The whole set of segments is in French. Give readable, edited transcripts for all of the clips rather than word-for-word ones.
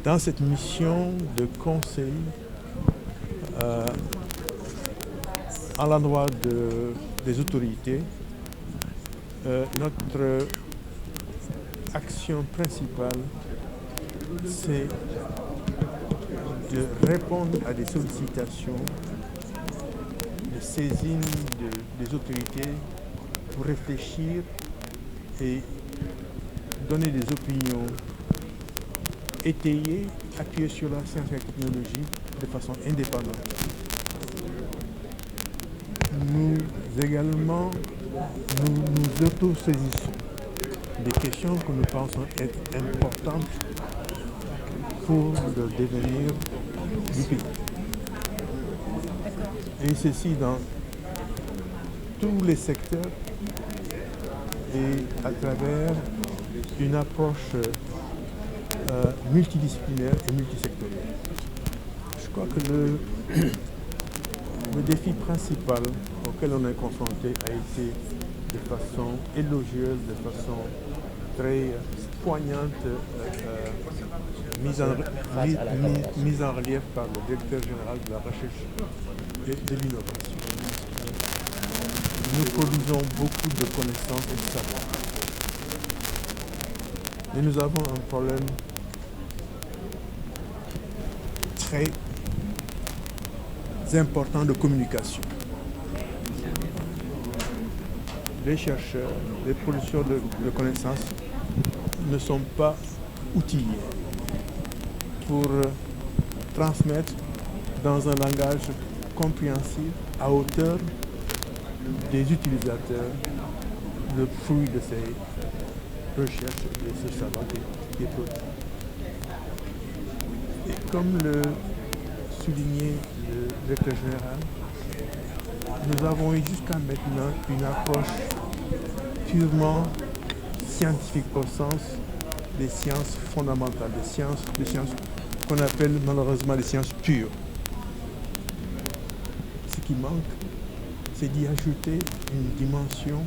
Dans cette mission de conseil euh, à l'endroit des autorités, notre action principale, c'est de répondre à des sollicitations, de saisine des autorités pour réfléchir et donner des opinions étayées, appuyées sur la science et la technologie de façon indépendante. Nous également, nous auto-saisissons des questions que nous pensons être importantes pour le devenir du pays. Et ceci dans tous les secteurs et à travers une approche multidisciplinaire et multisectorielle. Je crois que le défi principal auquel on est confronté a été de façon élogieuse, de façon très poignante, mise en relief par le directeur général de la recherche et de l'innovation. Nous produisons beaucoup de connaissances et de savoir. Mais nous avons un problème très important de communication. Les chercheurs, les producteurs de connaissances ne sont pas outillés pour transmettre dans un langage compréhensible à hauteur des utilisateurs le fruit de ces recherches et de ce savoir qui est produit. Et comme le soulignait le directeur général, nous avons eu jusqu'à maintenant une approche purement scientifique au sens des sciences fondamentales, des sciences qu'on appelle malheureusement les sciences pures. Ce qui manque, c'est d'y ajouter une dimension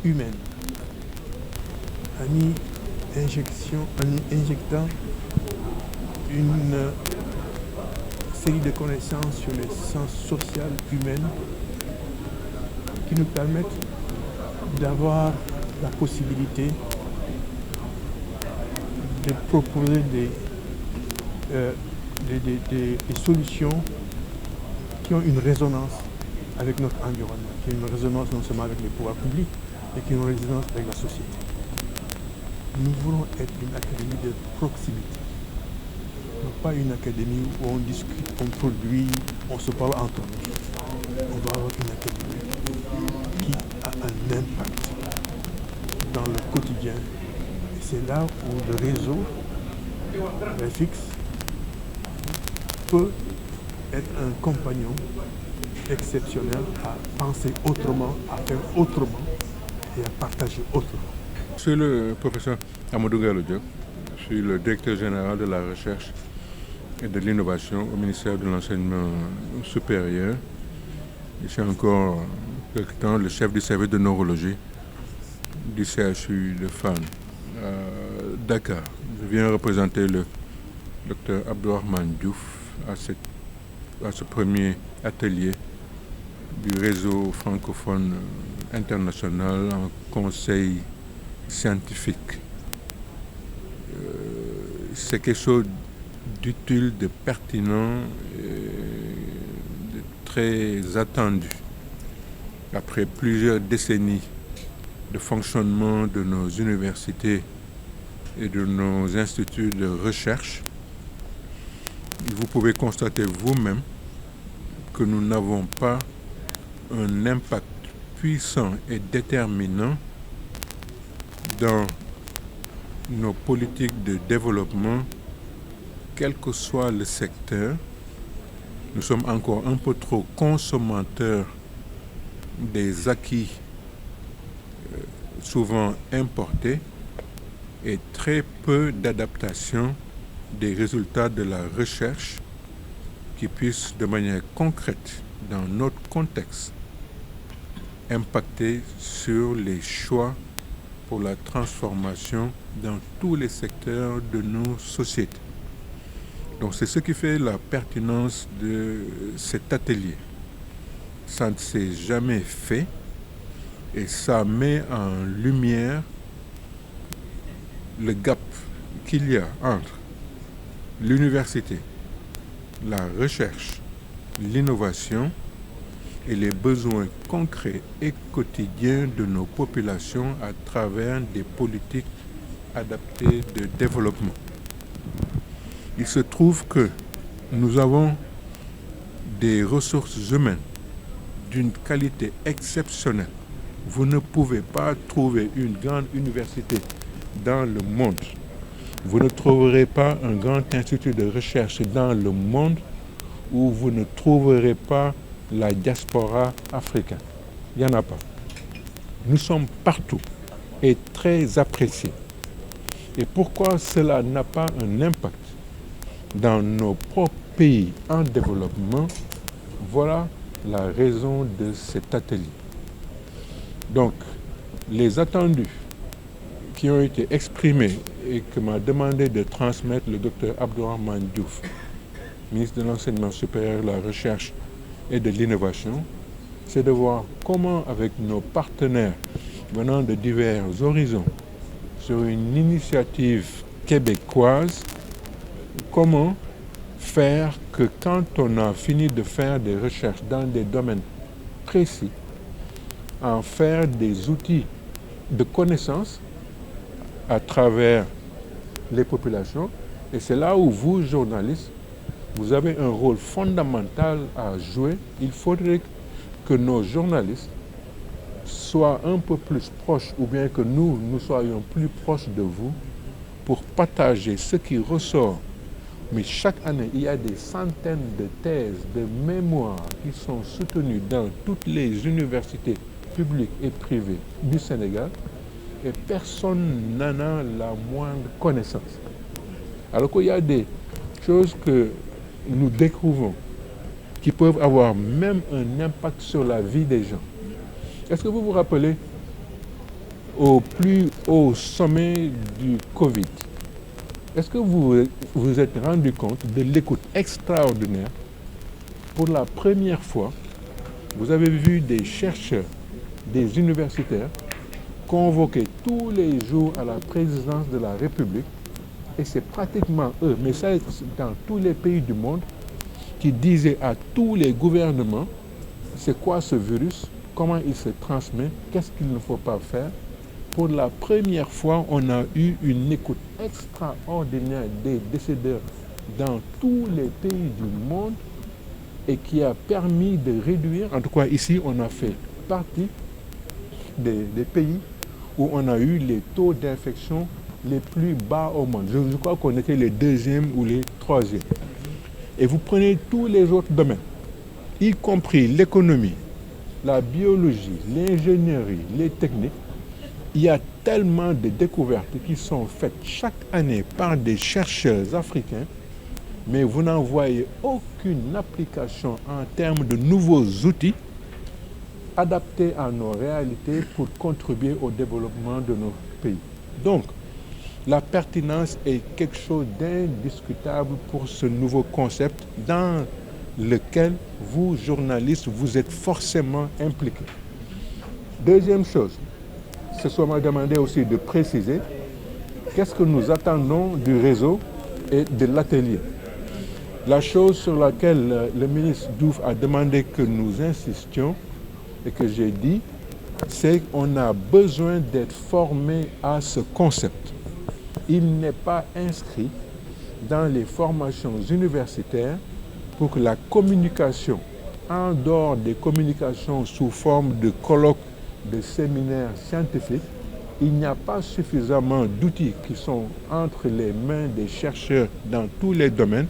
humaine, en injectant une série de connaissances sur les sciences sociales humaines qui nous permettent d'avoir la possibilité de proposer des solutions qui ont une résonance avec notre environnement, qui ont une résonance non seulement avec les pouvoirs publics, mais qui ont une résonance avec la société. Nous voulons être une académie de proximité, non pas une académie où on discute, on produit, on se parle entre nous. On va avoir une académie qui a un impact dans le quotidien. Et c'est là où le réseau REFIX peut être un compagnon exceptionnel à penser autrement, à faire autrement et à partager autrement. Je suis le professeur Amadou Gallo Diop. Je suis le directeur général de la recherche et de l'innovation au ministère de l'enseignement supérieur. Je suis encore quelque temps le chef du service de neurologie du CHU de Fann à Dakar. Je viens représenter le docteur Abdourahmane Diouf à ce premier atelier du réseau francophone international en conseil scientifique. C'est quelque chose d'utile, de pertinent, de très attendu. Après plusieurs décennies de fonctionnement de nos universités et de nos instituts de recherche, vous pouvez constater vous-même que nous n'avons pas un impact puissant et déterminant dans nos politiques de développement, quel que soit le secteur. Nous sommes encore un peu trop consommateurs des acquis souvent importés et très peu d'adaptation des résultats de la recherche qui puissent de manière concrète dans notre contexte impacter sur les choix pour la transformation dans tous les secteurs de nos sociétés. Donc c'est ce qui fait la pertinence de cet atelier. Ça ne s'est jamais fait et ça met en lumière le gap qu'il y a entre l'université, la recherche, l'innovation et les besoins concrets et quotidiens de nos populations à travers des politiques adaptées de développement. Il se trouve que nous avons des ressources humaines d'une qualité exceptionnelle. Vous ne pouvez pas trouver une grande université dans le monde. Vous ne trouverez pas un grand institut de recherche dans le monde où vous ne trouverez pas la diaspora africaine. Il n'y en a pas. Nous sommes partout et très appréciés. Et pourquoi cela n'a pas un impact dans nos propres pays en développement? Voilà la raison de cet atelier. Donc, les attendus qui ont été exprimés et que m'a demandé de transmettre le docteur Abdourahmane Diouf, ministre de l'Enseignement supérieur, de la Recherche et de l'Innovation, c'est de voir comment, avec nos partenaires venant de divers horizons, sur une initiative québécoise, comment faire que quand on a fini de faire des recherches dans des domaines précis, en faire des outils de connaissance à travers les populations. Et c'est là où vous, journalistes, vous avez un rôle fondamental à jouer. Il faudrait que nos journalistes soient un peu plus proches, ou bien que nous soyons plus proches de vous pour partager ce qui ressort. Mais chaque année, il y a des centaines de thèses, de mémoires qui sont soutenues dans toutes les universités publiques et privées du Sénégal et personne n'en a la moindre connaissance. Alors qu'il y a des choses que nous découvrons qui peuvent avoir même un impact sur la vie des gens. Est-ce que vous vous rappelez au plus haut sommet du Covid, est-ce que vous vous êtes rendu compte de l'écoute extraordinaire? Pour la première fois, vous avez vu des chercheurs, des universitaires convoqués tous les jours à la présidence de la République, et c'est pratiquement eux, mais ça dans tous les pays du monde, qui disaient à tous les gouvernements c'est quoi ce virus, comment il se transmet, qu'est-ce qu'il ne faut pas faire. Pour la première fois, on a eu une écoute extraordinaire des décideurs dans tous les pays du monde et qui a permis de réduire, en tout cas ici on a fait partie des pays où on a eu les taux d'infection les plus bas au monde. Je crois qu'on était les deuxièmes ou les troisièmes. Et vous prenez tous les autres domaines, y compris l'économie, la biologie, l'ingénierie, les techniques. Il y a tellement de découvertes qui sont faites chaque année par des chercheurs africains, mais vous n'en voyez aucune application en termes de nouveaux outils adaptés à nos réalités pour contribuer au développement de nos pays. Donc, la pertinence est quelque chose d'indiscutable pour ce nouveau concept dans lequel vous, journalistes, vous êtes forcément impliqués. Deuxième chose, ce soit m'a demandé aussi de préciser qu'est-ce que nous attendons du réseau et de l'atelier. La chose sur laquelle le ministre Diouf a demandé que nous insistions et que j'ai dit, c'est qu'on a besoin d'être formés à ce concept. Il n'est pas inscrit dans les formations universitaires pour que la communication, en dehors des communications sous forme de colloques, de séminaires scientifiques, il n'y a pas suffisamment d'outils qui sont entre les mains des chercheurs dans tous les domaines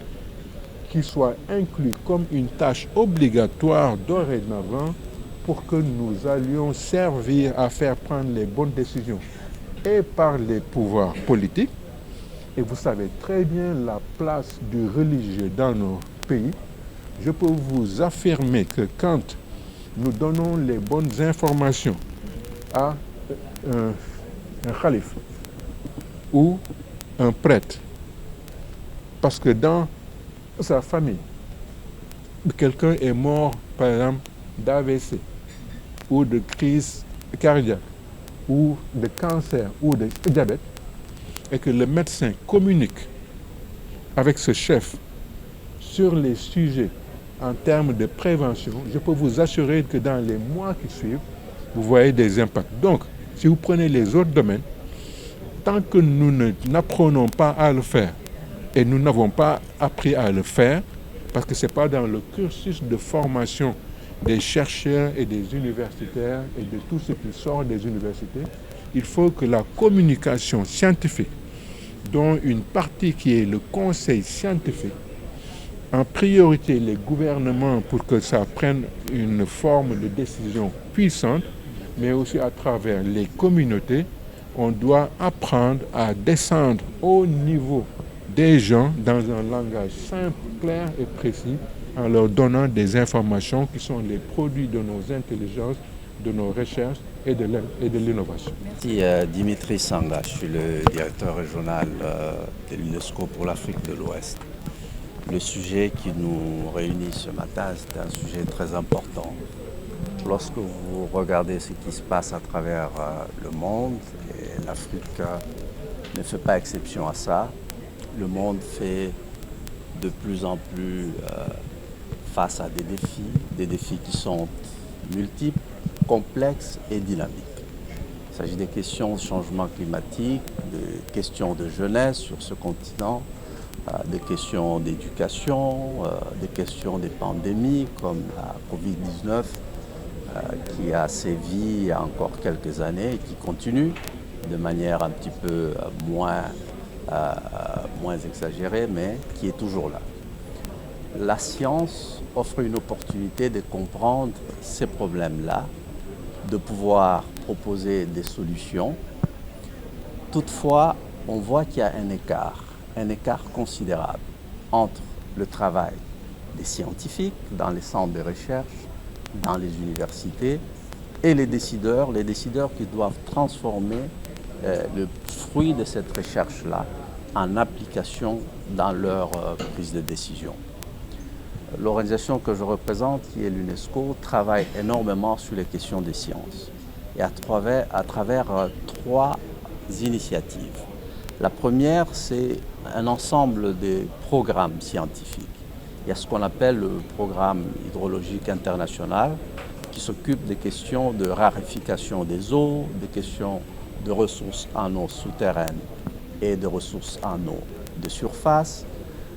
qui soient inclus comme une tâche obligatoire dorénavant pour que nous allions servir à faire prendre les bonnes décisions et par les pouvoirs politiques. Et vous savez très bien la place du religieux dans nos pays. Je peux vous affirmer que quand nous donnons les bonnes informations à un khalife ou un prêtre, parce que dans sa famille, quelqu'un est mort, par exemple, d'AVC ou de crise cardiaque ou de cancer ou de diabète, et que le médecin communique avec ce chef sur les sujets en termes de prévention, je peux vous assurer que dans les mois qui suivent, vous voyez des impacts. Donc, si vous prenez les autres domaines, tant que nous n'apprenons pas à le faire, et nous n'avons pas appris à le faire, parce que ce n'est pas dans le cursus de formation des chercheurs et des universitaires et de tout ce qui sort des universités, il faut que la communication scientifique, dont une partie qui est le conseil scientifique, en priorité les gouvernements pour que ça prenne une forme de décision puissante, mais aussi à travers les communautés, on doit apprendre à descendre au niveau des gens dans un langage simple, clair et précis, en leur donnant des informations qui sont les produits de nos intelligences, de nos recherches et de l'innovation. Merci Dimitri Sanga, je suis le directeur régional de l'UNESCO pour l'Afrique de l'Ouest. Le sujet qui nous réunit ce matin, c'est un sujet très important. Lorsque vous regardez ce qui se passe à travers le monde, et l'Afrique ne fait pas exception à ça, le monde fait de plus en plus face à des défis qui sont multiples, complexes et dynamiques. Il s'agit des questions de changement climatique, des questions de jeunesse sur ce continent, des questions d'éducation, des questions des pandémies comme la Covid-19 qui a sévi il y a encore quelques années et qui continue de manière un petit peu moins exagérée, mais qui est toujours là. La science offre une opportunité de comprendre ces problèmes-là, de pouvoir proposer des solutions. Toutefois, on voit qu'il y a un écart considérable entre le travail des scientifiques dans les centres de recherche, dans les universités, et les décideurs qui doivent transformer le fruit de cette recherche-là en application dans leur prise de décision. L'organisation que je représente, qui est l'UNESCO, travaille énormément sur les questions des sciences et à travers trois initiatives. La première, c'est un ensemble de programmes scientifiques. Il y a ce qu'on appelle le programme hydrologique international qui s'occupe des questions de raréfaction des eaux, des questions de ressources en eau souterraines et de ressources en eau de surface.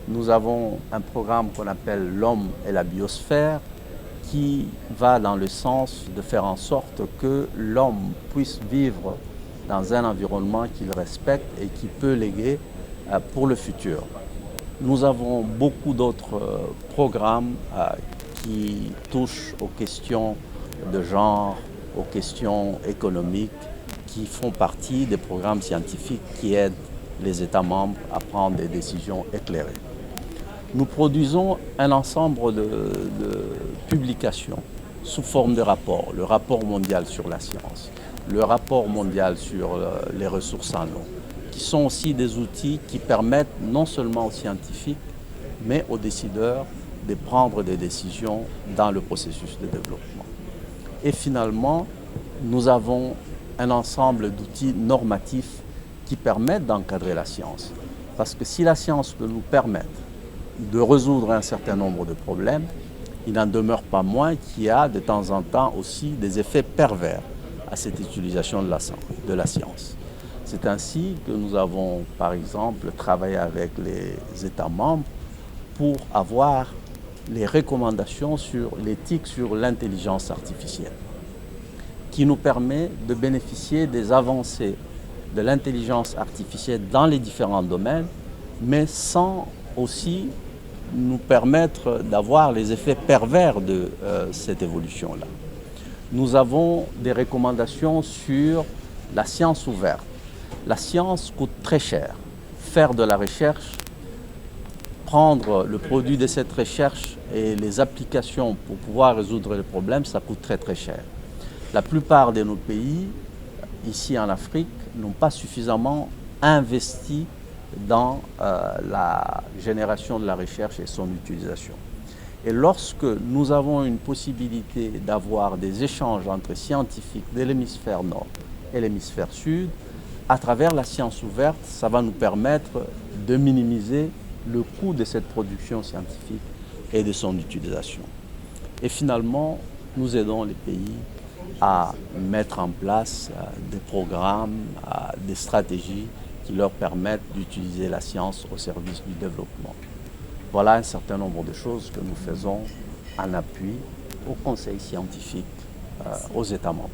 Nous avons un programme qu'on appelle l'homme et la biosphère qui va dans le sens de faire en sorte que l'homme puisse vivre dans un environnement qu'il respecte et qui peut léguer pour le futur. Nous avons beaucoup d'autres programmes qui touchent aux questions de genre, aux questions économiques, qui font partie des programmes scientifiques qui aident les États membres à prendre des décisions éclairées. Nous produisons un ensemble de publications sous forme de rapports. Le rapport mondial sur la science, le rapport mondial sur les ressources en eau, qui sont aussi des outils qui permettent non seulement aux scientifiques, mais aux décideurs de prendre des décisions dans le processus de développement. Et finalement, nous avons un ensemble d'outils normatifs qui permettent d'encadrer la science. Parce que si la science peut nous permettre de résoudre un certain nombre de problèmes, il n'en demeure pas moins qu'il y a de temps en temps aussi des effets pervers à cette utilisation de la science. C'est ainsi que nous avons, par exemple, travaillé avec les États membres pour avoir les recommandations sur l'éthique sur l'intelligence artificielle, qui nous permet de bénéficier des avancées de l'intelligence artificielle dans les différents domaines, mais sans aussi nous permettre d'avoir les effets pervers de cette évolution-là. Nous avons des recommandations sur la science ouverte. La science coûte très cher. Faire de la recherche, prendre le produit de cette recherche et les applications pour pouvoir résoudre les problèmes, ça coûte très très cher. La plupart de nos pays, ici en Afrique, n'ont pas suffisamment investi dans la génération de la recherche et son utilisation. Et lorsque nous avons une possibilité d'avoir des échanges entre scientifiques de l'hémisphère nord et l'hémisphère sud, à travers la science ouverte, ça va nous permettre de minimiser le coût de cette production scientifique et de son utilisation. Et finalement, nous aidons les pays à mettre en place des programmes, des stratégies qui leur permettent d'utiliser la science au service du développement. Voilà un certain nombre de choses que nous faisons en appui au Conseil scientifique aux États membres.